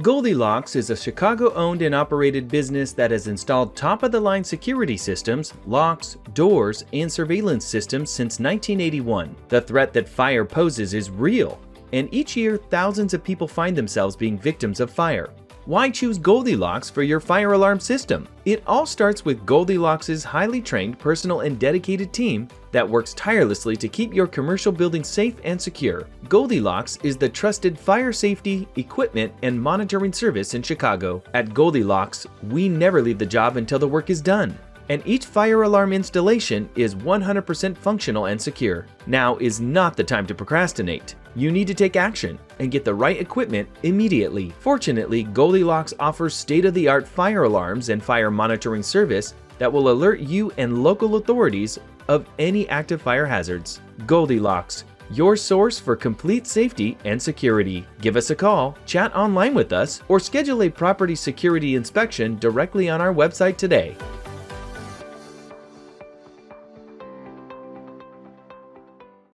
Goldilocks is a Chicago-owned and operated business that has installed top-of-the-line security systems, locks, doors, and surveillance systems since 1981. The threat that fire poses is real, and each year thousands of people find themselves being victims of fire. Why choose Goldilocks for your fire alarm system? It all starts with Goldilocks' highly trained, personal, and dedicated team that works tirelessly to keep your commercial building safe and secure. Goldilocks is the trusted fire safety, equipment, and monitoring service in Chicago. At Goldilocks, we never leave the job until the work is done, and each fire alarm installation is 100% functional and secure. Now is not the time to procrastinate. You need to take action and get the right equipment immediately. Fortunately, Goldilocks offers state-of-the-art fire alarms and fire monitoring service that will alert you and local authorities of any active fire hazards. Goldilocks, your source for complete safety and security. Give us a call, chat online with us, or schedule a property security inspection directly on our website today.